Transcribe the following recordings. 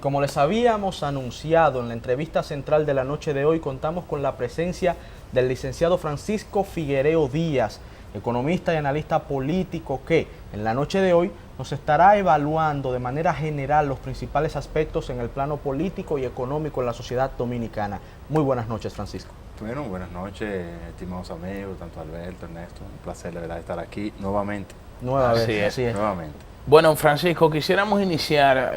como les habíamos anunciado en la entrevista central de la noche de hoy, contamos con la presencia del licenciado Francisco Figuereo Díaz, economista y analista político, que en la noche de hoy nos estará evaluando de manera general los principales aspectos en el plano político y económico en la sociedad dominicana. Muy buenas noches, Francisco. Bueno, buenas noches, estimados amigos, tanto Alberto, Ernesto, un placer de verdad estar aquí nuevamente. Así es. Nuevamente. Bueno, Francisco, quisiéramos iniciar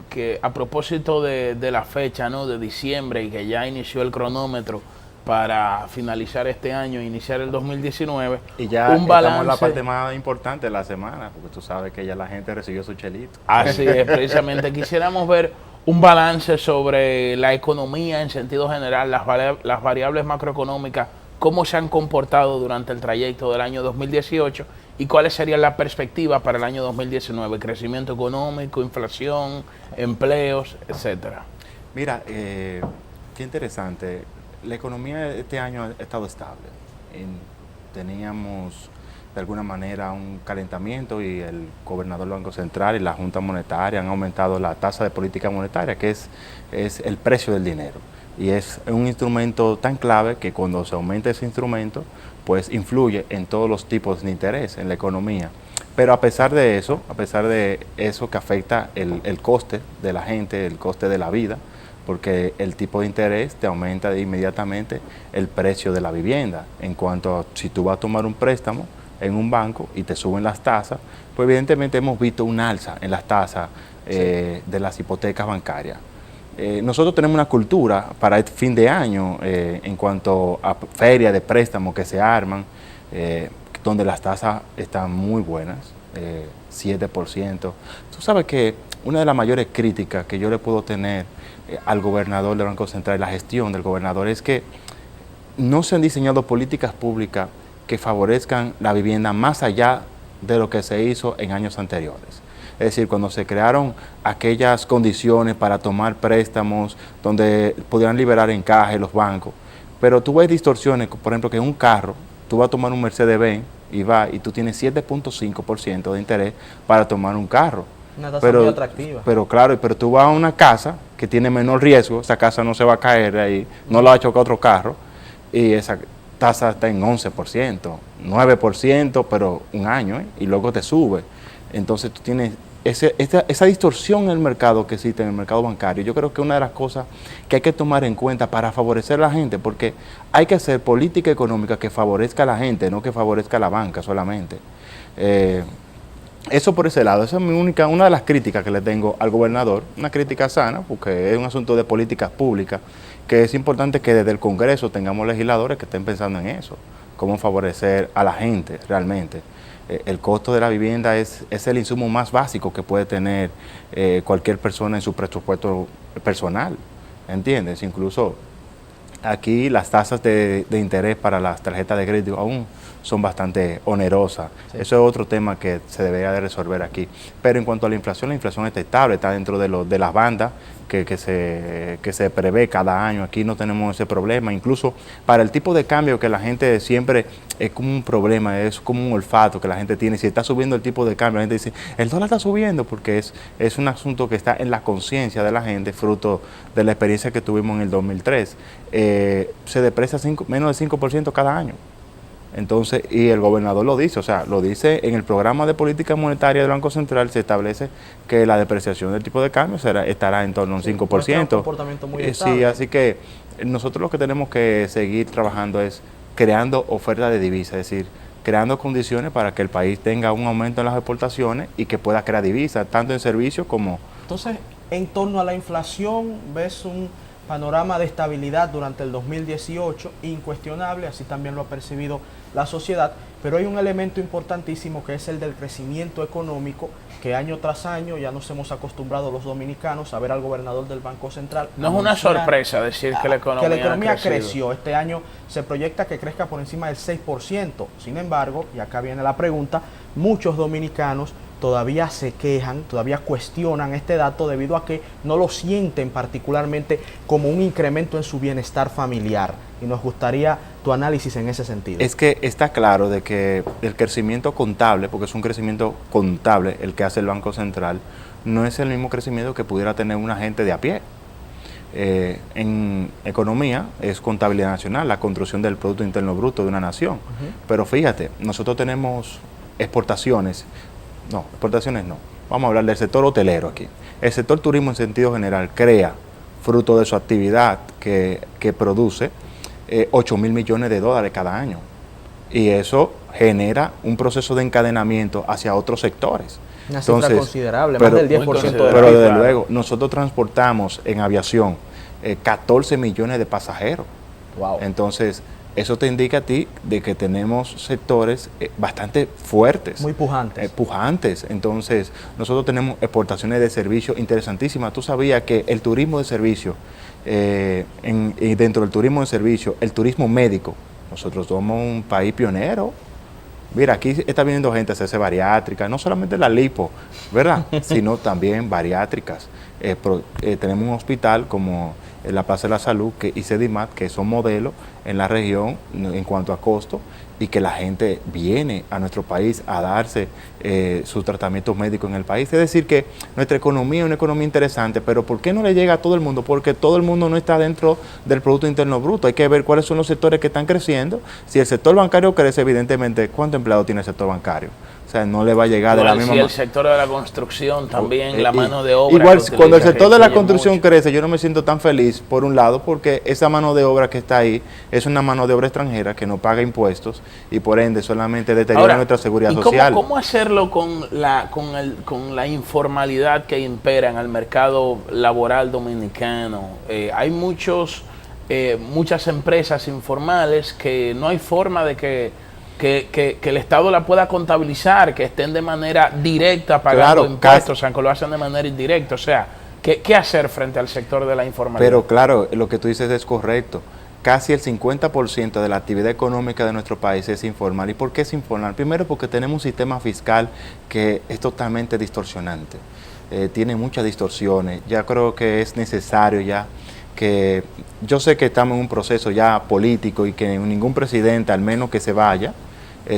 que a propósito de la fecha, ¿no?, de diciembre, y que ya inició el cronómetro para finalizar este año, iniciar el 2019. Y ya estamos en la parte más importante de la semana, porque tú sabes que ya la gente recibió su chelito. Así es, precisamente. Quisiéramos ver un balance sobre la economía en sentido general, las variables macroeconómicas, cómo se han comportado durante el trayecto del año 2018 y cuáles serían las perspectivas para el año 2019, crecimiento económico, inflación, empleos, etcétera. Mira, qué interesante. La economía este año ha estado estable. Teníamos de alguna manera un calentamiento y el gobernador del Banco Central y la Junta Monetaria han aumentado la tasa de política monetaria, que es el precio del dinero. Y es un instrumento tan clave que cuando se aumenta ese instrumento, pues influye en todos los tipos de interés en la economía. Pero a pesar de eso que afecta el coste de la gente, el coste de la vida, porque el tipo de interés te aumenta inmediatamente el precio de la vivienda. En cuanto a si tú vas a tomar un préstamo en un banco y te suben las tasas, pues evidentemente hemos visto un alza en las tasas de las hipotecas bancarias. Nosotros tenemos una cultura para el fin de año en cuanto a ferias de préstamos que se arman, donde las tasas están muy buenas, 7%. Tú sabes que una de las mayores críticas que yo le puedo tener al gobernador del Banco Central, la gestión del gobernador, es que no se han diseñado políticas públicas que favorezcan la vivienda más allá de lo que se hizo en años anteriores. Es decir, cuando se crearon aquellas condiciones para tomar préstamos donde pudieran liberar encaje los bancos, pero tú ves distorsiones, por ejemplo, que en un carro, tú vas a tomar un Mercedes-Benz y tú tienes 7.5% de interés para tomar un carro. Una tasa muy atractiva. Pero claro, pero tú vas a una casa que tiene menor riesgo, esa casa no se va a caer ahí, no la va a chocar otro carro, y esa tasa está en 11%, 9%, pero un año, y luego te sube. Entonces tú tienes esa distorsión en el mercado que existe en el mercado bancario. Yo creo que una de las cosas que hay que tomar en cuenta para favorecer a la gente, porque hay que hacer política económica que favorezca a la gente, no que favorezca a la banca solamente. Eso por ese lado, esa es una de las críticas que le tengo al gobernador, una crítica sana, porque es un asunto de políticas públicas, que es importante que desde el Congreso tengamos legisladores que estén pensando en eso, cómo favorecer a la gente realmente. El costo de la vivienda es el insumo más básico que puede tener cualquier persona en su presupuesto personal, ¿entiendes? Incluso aquí las tasas de interés para las tarjetas de crédito aún son bastante onerosas. Sí. Eso es otro tema que se debería de resolver aquí. Pero en cuanto a la inflación está estable, está dentro de las bandas que se prevé cada año. Aquí no tenemos ese problema. Incluso para el tipo de cambio que la gente siempre es como un problema, es como un olfato que la gente tiene. Si está subiendo el tipo de cambio, la gente dice, el dólar está subiendo, porque es un asunto que está en la conciencia de la gente, fruto de la experiencia que tuvimos en el 2003. Se deprecia menos del 5% cada año. Entonces, y el gobernador lo dice, o sea, lo dice en el programa de política monetaria del Banco Central, se establece que la depreciación del tipo de cambio estará en torno a un 5%. Un comportamiento muy estable. Sí, así que nosotros lo que tenemos que seguir trabajando es creando oferta de divisas, es decir, creando condiciones para que el país tenga un aumento en las exportaciones y que pueda crear divisas, tanto en servicios como... Entonces, en torno a la inflación, ¿ves un panorama de estabilidad durante el 2018, incuestionable, así también lo ha percibido la sociedad, pero hay un elemento importantísimo que es el del crecimiento económico, que año tras año ya nos hemos acostumbrado los dominicanos a ver al gobernador del Banco Central. No es una sorpresa decir que la economía creció. Este año se proyecta que crezca por encima del 6%. Sin embargo, y acá viene la pregunta, muchos dominicanos todavía se quejan, todavía cuestionan este dato debido a que no lo sienten particularmente como un incremento en su bienestar familiar. Y nos gustaría tu análisis en ese sentido. Es que está claro de que el crecimiento contable, porque es un crecimiento contable el que hace el Banco Central, no es el mismo crecimiento que pudiera tener una gente de a pie. En economía es contabilidad nacional, la construcción del Producto Interno Bruto de una nación. Pero fíjate, nosotros tenemos exportaciones no. Vamos a hablar del sector hotelero aquí. El sector turismo en sentido general crea, fruto de su actividad que produce, 8 mil millones de dólares cada año. Y eso genera un proceso de encadenamiento hacia otros sectores. Una cifra considerable, más del 10% de la Pero desde luego, nosotros transportamos en aviación 14 millones de pasajeros. Wow. Entonces, eso te indica a ti de que tenemos sectores bastante fuertes. Muy pujantes. Pujantes. Entonces, nosotros tenemos exportaciones de servicios interesantísimas. Tú sabías que el turismo de servicio, y dentro del turismo de servicio, el turismo médico, nosotros somos un país pionero. Mira, aquí está viniendo gente a hacerse bariátrica, no solamente la lipo, ¿verdad? Sino también bariátricas. Tenemos un hospital como la Plaza de la Salud y CEDIMAT, que son modelos en la región en cuanto a costo, y que la gente viene a nuestro país a darse sus tratamientos médicos en el país. Es decir, que nuestra economía es una economía interesante, pero ¿por qué no le llega a todo el mundo? Porque todo el mundo no está dentro del Producto Interno Bruto. Hay que ver cuáles son los sectores que están creciendo. Si el sector bancario crece, evidentemente, ¿cuánto empleado tiene el sector bancario? O sea, no le va a llegar de la misma manera. Si el sector de la construcción también, la mano de obra. Igual, cuando el sector de la construcción crece, yo no me siento tan feliz, por un lado, porque esa mano de obra que está ahí es una mano de obra extranjera que no paga impuestos y por ende solamente deteriora nuestra seguridad social. ¿Cómo hacerlo con la informalidad que impera en el mercado laboral dominicano? Hay muchas empresas informales que no hay forma de que el Estado la pueda contabilizar, que estén de manera directa pagando impuestos, aunque lo hacen de manera indirecta. O sea, ¿qué hacer frente al sector de la informalidad? Pero claro, lo que tú dices es correcto. Casi el 50% de la actividad económica de nuestro país es informal. ¿Y por qué es informal? Primero, porque tenemos un sistema fiscal que es totalmente distorsionante. Tiene muchas distorsiones. Ya creo que es necesario ya que... Yo sé que estamos en un proceso ya político y que ningún presidente, al menos que se vaya,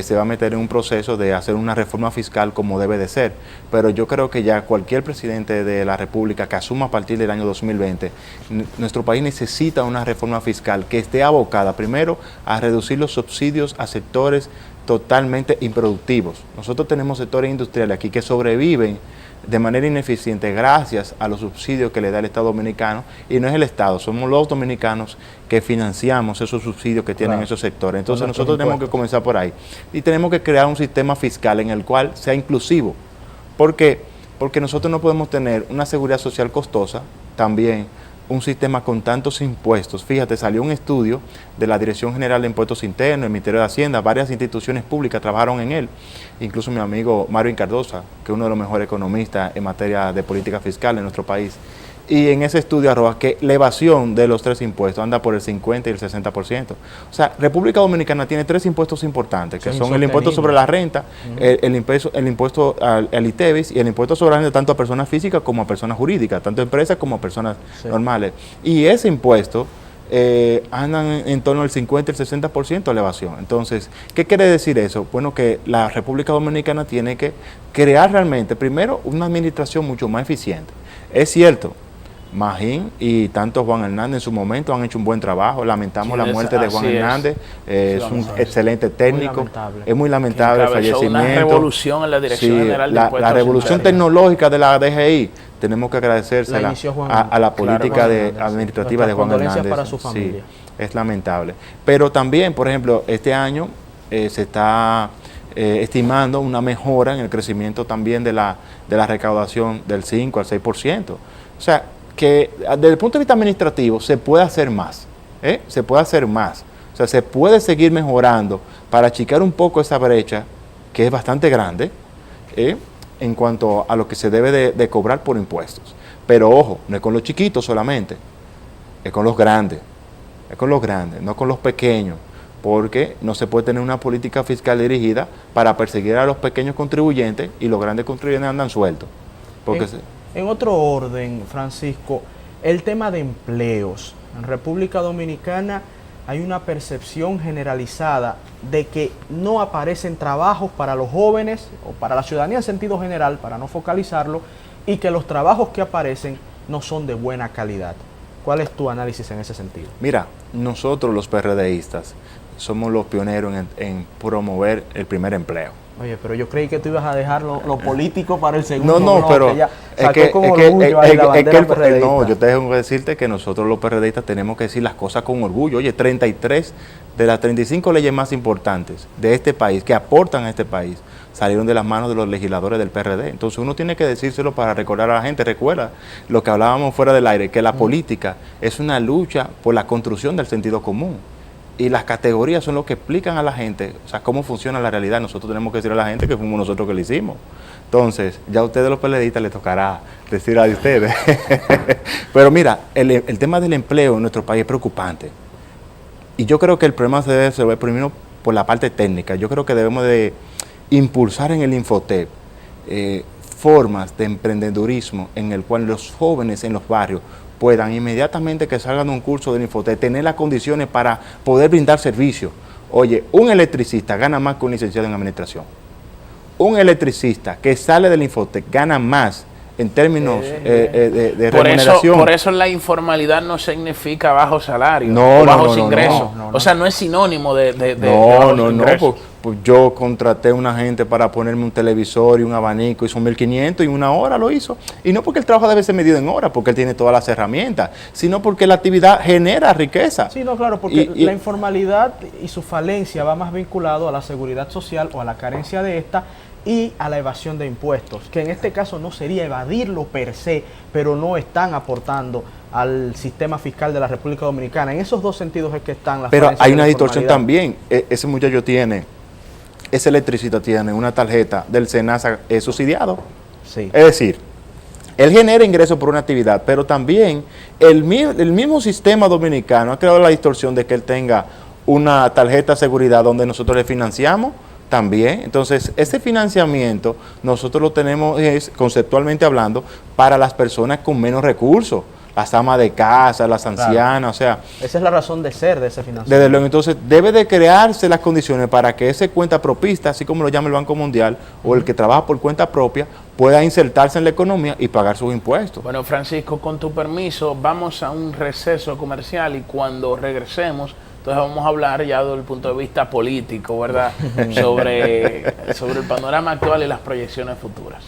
se va a meter en un proceso de hacer una reforma fiscal como debe de ser. Pero yo creo que ya cualquier presidente de la República que asuma a partir del año 2020, nuestro país necesita una reforma fiscal que esté abocada primero a reducir los subsidios a sectores totalmente improductivos. Nosotros tenemos sectores industriales aquí que sobreviven de manera ineficiente gracias a los subsidios que le da el Estado dominicano, y no es el Estado, somos los dominicanos que financiamos esos subsidios que tienen esos sectores. Entonces nosotros tenemos que comenzar por ahí y tenemos que crear un sistema fiscal en el cual sea inclusivo. ¿Por qué? Porque nosotros no podemos tener una seguridad social costosa, también un sistema con tantos impuestos. Fíjate, salió un estudio de la Dirección General de Impuestos Internos, el Ministerio de Hacienda, varias instituciones públicas trabajaron en él, incluso mi amigo Mario Cardosa, que es uno de los mejores economistas en materia de política fiscal en nuestro país. Y en ese estudio arroja que la evasión de los tres impuestos anda por el 50 y el 60%. O sea, República Dominicana tiene tres impuestos importantes, que son el impuesto sobre la renta, el impuesto al ITEVIS y el impuesto sobre la renta tanto a personas físicas como a personas jurídicas, tanto a empresas como a personas normales. Y ese impuesto andan en torno al 50 y el 60% de la evasión. Entonces, ¿qué quiere decir eso? Bueno, que la República Dominicana tiene que crear realmente, primero, una administración mucho más eficiente. Es cierto, Magín y tanto Juan Hernández en su momento han hecho un buen trabajo. Lamentamos la muerte de Juan Hernández. Es un excelente técnico. Es muy lamentable el fallecimiento. Una revolución en la Dirección General de Impuestos. La revolución tecnológica de la DGI. Tenemos que agradecérsela a la política administrativa de Juan Hernández. Para su familia. Sí, es lamentable. Pero también, por ejemplo, este año se está estimando una mejora en el crecimiento también de la recaudación del 5 al 6%. O sea, que desde el punto de vista administrativo se puede hacer más, se puede hacer más, o sea, se puede seguir mejorando para achicar un poco esa brecha que es bastante grande en cuanto a lo que se debe de cobrar por impuestos. Pero ojo, no es con los chiquitos solamente, es con los grandes, no con los pequeños, porque no se puede tener una política fiscal dirigida para perseguir a los pequeños contribuyentes y los grandes contribuyentes andan sueltos. Porque en otro orden, Francisco, el tema de empleos. En República Dominicana hay una percepción generalizada de que no aparecen trabajos para los jóvenes o para la ciudadanía en sentido general, para no focalizarlo, y que los trabajos que aparecen no son de buena calidad. ¿Cuál es tu análisis en ese sentido? Mira, nosotros los PRDistas somos los pioneros en promover el primer empleo. Oye, pero yo creí que tú ibas a dejar lo político para el segundo. No, pero ya es que, con orgullo ahí la bandera PRDista. no, yo tengo que decirte que nosotros los PRDistas tenemos que decir las cosas con orgullo. Oye, 33 de las 35 leyes más importantes de este país, que aportan a este país, salieron de las manos de los legisladores del PRD. Entonces uno tiene que decírselo para recordar a la gente. Recuerda lo que hablábamos fuera del aire, que la política es una lucha por la construcción del sentido común. Y las categorías son lo que explican a la gente, o sea, cómo funciona la realidad. Nosotros tenemos que decir a la gente que fuimos nosotros que lo hicimos. Entonces, ya a ustedes los PLDistas les tocará decir a ustedes. Pero mira, el tema del empleo en nuestro país es preocupante. Y yo creo que el problema se debe resolver primero por la parte técnica. Yo creo que debemos de impulsar en el Infotep formas de emprendedurismo en el cual los jóvenes en los barrios puedan inmediatamente que salgan de un curso del Infotep tener las condiciones para poder brindar servicio. Oye, un electricista gana más que un licenciado en administración. Un electricista que sale del Infotep gana más en términos de remuneración. Por eso la informalidad no significa bajo salario o bajos ingresos. O sea, no es sinónimo de bajos ingresos. Pues yo contraté a una gente para ponerme un televisor y un abanico, hizo 1.500 y una hora lo hizo. Y no porque el trabajo debe ser medido en horas, porque él tiene todas las herramientas, sino porque la actividad genera riqueza. Sí, no, claro, porque la informalidad y su falencia va más vinculado a la seguridad social o a la carencia de esta y a la evasión de impuestos, que en este caso no sería evadirlo per se, pero no están aportando al sistema fiscal de la República Dominicana. En esos dos sentidos es que están las Pero hay una distorsión también. Ese muchacho ese electricista tiene una tarjeta del SENASA subsidiado. Sí. Es decir, él genera ingresos por una actividad, pero también el mismo sistema dominicano ha creado la distorsión de que él tenga una tarjeta de seguridad donde nosotros le financiamos también. Entonces, ese financiamiento nosotros lo tenemos, conceptualmente hablando, para las personas con menos recursos, las amas de casa, las ancianas, o sea... Esa es la razón de ser de ese financiamiento. Desde luego, entonces, debe de crearse las condiciones para que ese cuenta propista, así como lo llama el Banco Mundial, o el que trabaja por cuenta propia, pueda insertarse en la economía y pagar sus impuestos. Bueno, Francisco, con tu permiso, vamos a un receso comercial y cuando regresemos, entonces vamos a hablar ya desde el punto de vista político, ¿verdad? sobre el panorama actual y las proyecciones futuras.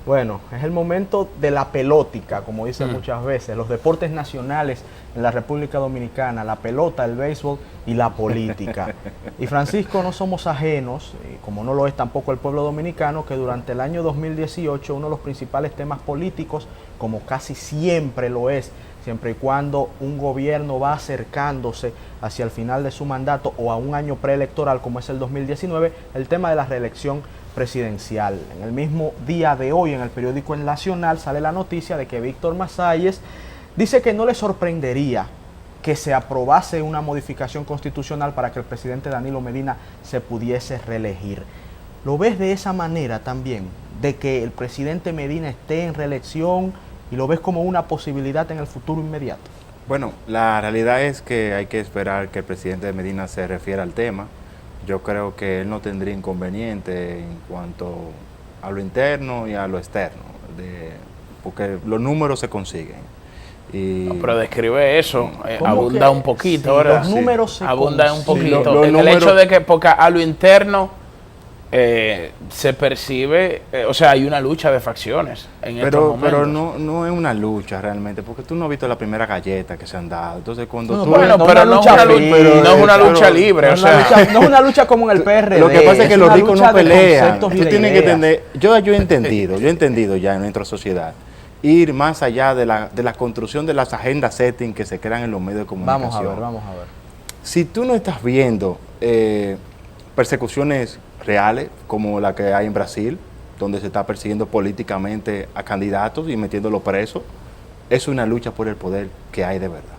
Bueno, es el momento de la pelótica, como dicen muchas veces, los deportes nacionales en la República Dominicana, la pelota, el béisbol y la política. Y Francisco, no somos ajenos, como no lo es tampoco el pueblo dominicano, que durante el año 2018 uno de los principales temas políticos, como casi siempre lo es, siempre y cuando un gobierno va acercándose hacia el final de su mandato o a un año preelectoral como es el 2019, el tema de la reelección presidencial. En el mismo día de hoy, en el periódico El Nacional, sale la noticia de que Víctor Mazállez dice que no le sorprendería que se aprobase una modificación constitucional para que el presidente Danilo Medina se pudiese reelegir. ¿Lo ves de esa manera también, de que el presidente Medina esté en reelección y lo ves como una posibilidad en el futuro inmediato? Bueno, la realidad es que hay que esperar que el presidente Medina se refiera al tema. Yo creo que él no tendría inconveniente en cuanto a lo interno y a lo externo, porque los números se consiguen. Pero describe eso, abunda un poquito, sí, ¿verdad? Los números se abunda un poquito. Sí, el hecho de que porque a lo interno se percibe, o sea, hay una lucha de facciones en estos momentos. Pero no es una lucha realmente, porque tú no has visto la primera galleta que se han dado. Entonces cuando tú... Bueno, pero no es una lucha libre, o sea... No es una lucha como en el PRD. Lo que pasa es que los ricos no pelean. Tú tienes que entender... Yo he entendido ya en nuestra sociedad. ir más allá de la construcción de las agendas setting que se crean en los medios de comunicación. Vamos a ver. Si tú no estás viendo persecuciones reales, como la que hay en Brasil, donde se está persiguiendo políticamente a candidatos y metiéndolos presos, es una lucha por el poder que hay de verdad.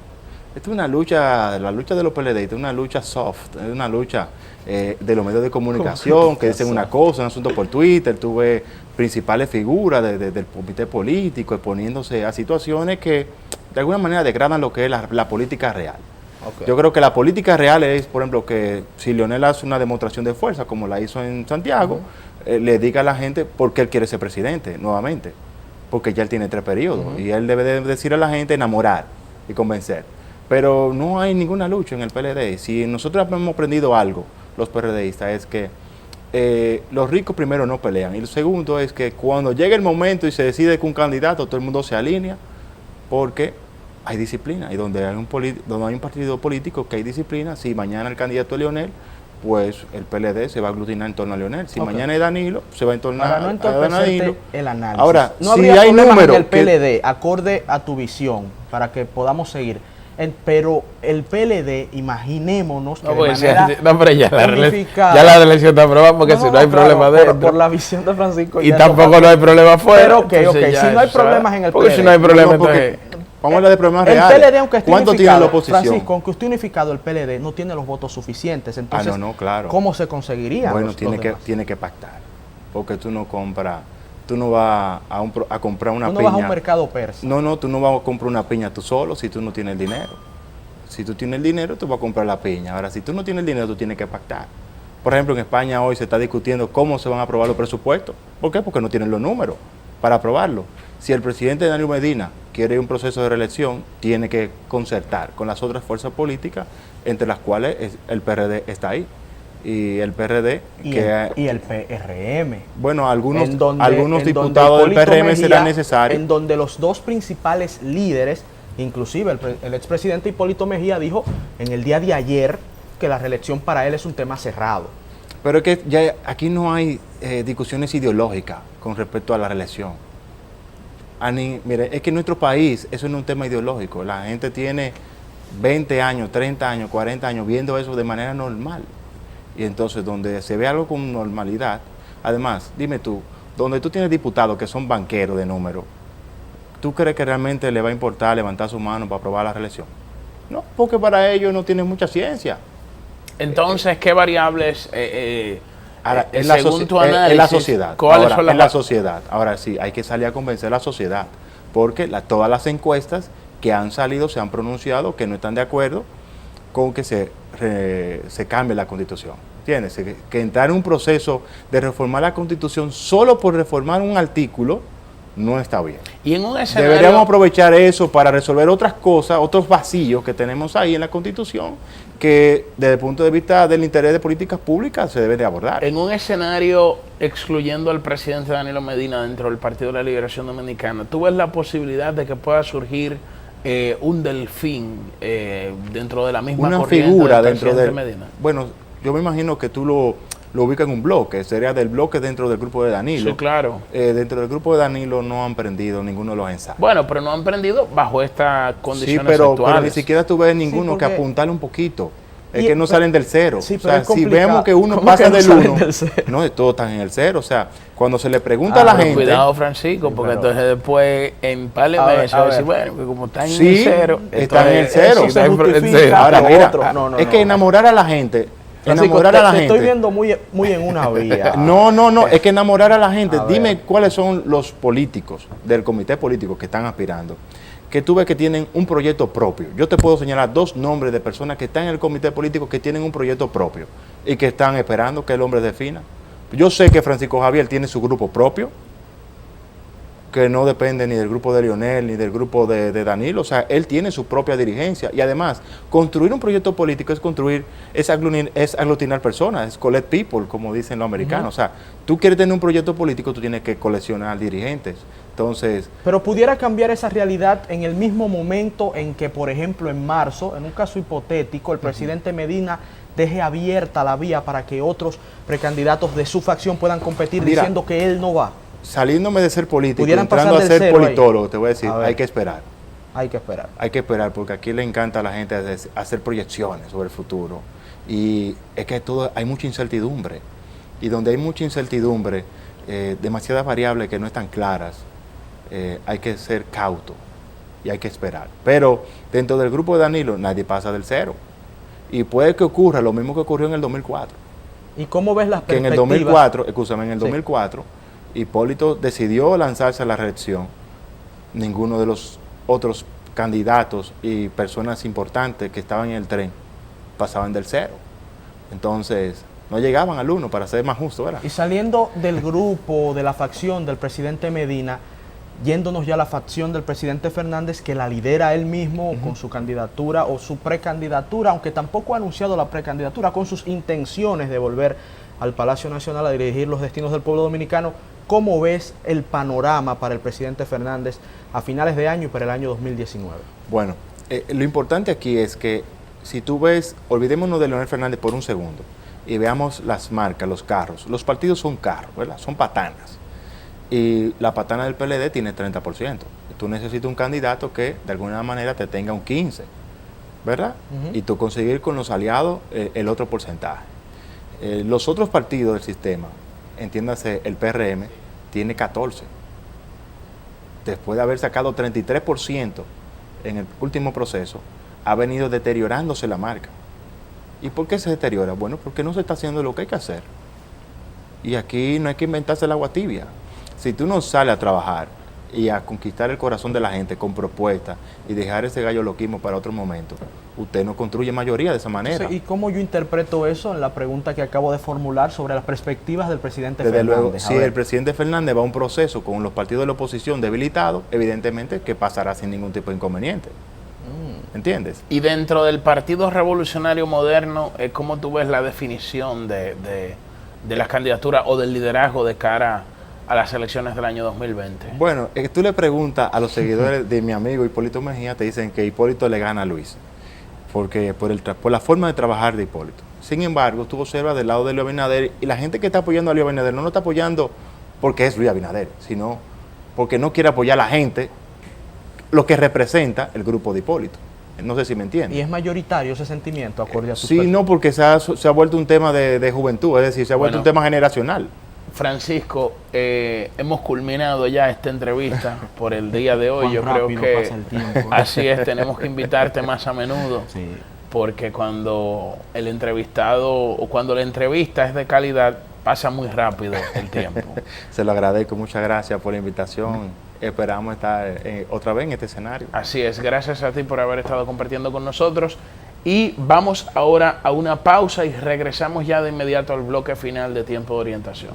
Esta es una lucha, la lucha de los PLD, es una lucha soft, es una lucha de los medios de comunicación que dicen una cosa, un asunto por Twitter, tú ves principales figuras del comité político exponiéndose a situaciones que de alguna manera degradan lo que es la política real. Okay. Yo creo que la política real es, por ejemplo, que si Leonel hace una demostración de fuerza, como la hizo en Santiago, le diga a la gente por qué él quiere ser presidente nuevamente, porque ya él tiene 3 periodos, y él debe de decir a la gente enamorar y convencer. Pero no hay ninguna lucha en el PLD. Si nosotros hemos aprendido algo, los PRDistas, es que los ricos primero no pelean, y lo segundo es que cuando llega el momento y se decide que un candidato, todo el mundo se alinea, porque hay disciplina, y donde hay un partido político que hay disciplina, si mañana el candidato es Leonel, pues el PLD se va a aglutinar en torno a Leonel. Si mañana es Danilo, se va a entornar a Danilo. El análisis. Ahora, no si habría hay problemas números en el PLD, acorde a tu visión, para que podamos seguir. Pero el PLD, imaginémonos que pero ya la elección está aprobada, porque si no hay problema dentro. Por la visión de Francisco. Y tampoco no hay problema afuera. Pero si no hay problemas en el PLD. Porque si no hay problema, entonces... Vamos a hablar de problemas reales. El PLD, aunque esté ¿Cuánto tiene la oposición? Francisco, aunque esté unificado, el PLD no tiene los votos suficientes. Entonces, claro. ¿cómo se conseguiría? Bueno, tiene que pactar. Porque tú no compras, tú no vas a comprar una piña. Tú no vas a un mercado persa. No, tú no vas a comprar una piña tú solo si tú no tienes el dinero. Si tú tienes el dinero, tú vas a comprar la piña. Ahora, si tú no tienes el dinero, tú tienes que pactar. Por ejemplo, en España hoy se está discutiendo cómo se van a aprobar los presupuestos. ¿Por qué? Porque no tienen los números para aprobarlo. Si el presidente Danilo Medina quiere un proceso de reelección, tiene que concertar con las otras fuerzas políticas, entre las cuales el PRD está ahí. Y el PRD... y el PRM. Bueno, algunos diputados del PRM serán necesarios. En donde los dos principales líderes, inclusive el expresidente Hipólito Mejía, dijo en el día de ayer que la reelección para él es un tema cerrado. Pero es que ya aquí no hay discusiones ideológicas con respecto a la reelección. Mire, es que en nuestro país eso no es un tema ideológico. La gente tiene 20 años, 30 años, 40 años viendo eso de manera normal. Y entonces, donde se ve algo con normalidad, además, dime tú, donde tú tienes diputados que son banqueros de número, ¿tú crees que realmente le va a importar levantar su mano para aprobar la reelección? No, porque para ellos no tienen mucha ciencia. Entonces, ¿qué variables, ahora, según tu análisis, en la sociedad? ¿cuáles son las en la sociedad. Ahora sí, hay que salir a convencer a la sociedad, porque todas las encuestas que han salido se han pronunciado que no están de acuerdo con que se cambie la Constitución. ¿Entiendes? Que entrar en un proceso de reformar la Constitución solo por reformar un artículo no está bien. Y en un escenario... Deberíamos aprovechar eso para resolver otras cosas, otros vacíos que tenemos ahí en la Constitución, que desde el punto de vista del interés de políticas públicas se debe de abordar. En un escenario excluyendo al presidente Danilo Medina dentro del Partido de la Liberación Dominicana, ¿tú ves la posibilidad de que pueda surgir un delfín dentro de la misma una corriente figura del dentro presidente de Medina? Bueno, yo me imagino que tú lo ubicas en un bloque, sería del bloque dentro del grupo de Danilo. Sí, claro. Dentro del grupo de Danilo no han prendido ninguno de los ensayos. Bueno, pero no han prendido bajo estas condiciones pero actuales. ni siquiera tú ves ninguno porque... que apuntarle un poquito. Es que no salen del cero. Sí, o sea, si vemos que uno pasa del 1, no, todos están en el cero. O sea, cuando se le pregunta a la gente... Cuidado, Francisco, porque entonces después en par de meses va a decir, bueno, que como están en el cero... están en el cero. Ahora, mira, es que enamorar a la gente... Estoy viendo muy en una vía. No, es que enamorar a la gente. Dime cuáles son los políticos del comité político que están aspirando, que tú ves que tienen un proyecto propio. Yo te puedo señalar 2 nombres de personas que están en el comité político que tienen un proyecto propio y que están esperando que el hombre defina. Yo sé que Francisco Javier tiene su grupo propio, que no depende ni del grupo de Leonel ni del grupo de Danilo. O sea, él tiene su propia dirigencia. Y además, construir un proyecto político es aglutinar personas, es collect people, como dicen los americanos. O sea, tú quieres tener un proyecto político, tú tienes que coleccionar dirigentes. Entonces... Pero pudiera cambiar esa realidad en el mismo momento en que, por ejemplo, en marzo, en un caso hipotético, el presidente Medina deje abierta la vía para que otros precandidatos de su facción puedan competir diciendo que él no va. saliéndome de ser político, Pudieran entrando a pasar del ser cero politólogo, te voy a decir, A ver. hay que esperar. Hay que esperar. Hay que esperar porque aquí le encanta a la gente hacer proyecciones sobre el futuro. Y es que hay mucha incertidumbre. Y donde hay mucha incertidumbre, demasiadas variables que no están claras, hay que ser cauto y hay que esperar. Pero dentro del grupo de Danilo nadie pasa del cero. Y puede que ocurra lo mismo que ocurrió en el 2004. ¿Y cómo ves las Que en perspectivas? el 2004, escúchame, en el Sí. 2004, Hipólito decidió lanzarse a la reelección. Ninguno de los otros candidatos y personas importantes que estaban en el tren pasaban del cero. Entonces, no llegaban al 1, para ser más justo, ¿verdad? Y saliendo del grupo, de la facción del presidente Medina, yéndonos ya a la facción del presidente Fernández, que la lidera él mismo con su candidatura o su precandidatura, aunque tampoco ha anunciado la precandidatura, con sus intenciones de volver al Palacio Nacional a dirigir los destinos del pueblo dominicano. ¿Cómo ves el panorama para el presidente Fernández a finales de año y para el año 2019? Bueno, lo importante aquí es que si tú ves, olvidémonos de Leonel Fernández por un segundo y veamos las marcas, los carros. Los partidos son carros, ¿verdad? Son patanas. Y la patana del PLD tiene 30%. Tú necesitas un candidato que de alguna manera te tenga un 15%, ¿verdad? Y tú conseguir con los aliados el otro porcentaje. Los otros partidos del sistema, entiéndase el PRM, tiene 14%. Después de haber sacado 33% en el último proceso, ha venido deteriorándose la marca. ¿Y por qué se deteriora? Bueno, porque no se está haciendo lo que hay que hacer. Y aquí no hay que inventarse el agua tibia. Si tú no sales a trabajar y a conquistar el corazón de la gente con propuestas y dejar ese gallo loquismo para otro momento, usted no construye mayoría de esa manera. Sí, ¿y cómo yo interpreto eso en la pregunta que acabo de formular sobre las perspectivas del presidente Desde Fernández? luego, si el presidente Fernández va a un proceso con los partidos de la oposición debilitados, evidentemente que pasará sin ningún tipo de inconveniente. ¿Entiendes? Y dentro del Partido Revolucionario Moderno, ¿cómo tú ves la definición de las candidaturas o del liderazgo de cara a las elecciones del año 2020? Bueno, tú le preguntas a los seguidores de mi amigo Hipólito Mejía, te dicen que Hipólito le gana a Luis, porque por la forma de trabajar de Hipólito. Sin embargo, tú observas del lado de Luis Abinader, y la gente que está apoyando a Luis Abinader no lo está apoyando porque es Luis Abinader, sino porque no quiere apoyar a la gente, lo que representa el grupo de Hipólito. No sé si me entiendes. ¿Y es mayoritario ese sentimiento acorde a sus Sí, no, perspectivas? porque se ha vuelto un tema de juventud, es decir, se ha vuelto Bueno, un tema generacional. Francisco, hemos culminado ya esta entrevista por el día de hoy. Cuán Yo creo rápido que pasa el tiempo. así es, tenemos que invitarte más a menudo, Sí. porque cuando el entrevistado o cuando la entrevista es de calidad, pasa muy rápido el tiempo. Se lo agradezco, muchas gracias por la invitación. Esperamos estar otra vez en este escenario. Así es, gracias a ti por haber estado compartiendo con nosotros. Y vamos ahora a una pausa y regresamos ya de inmediato al bloque final de Tiempo de Orientación.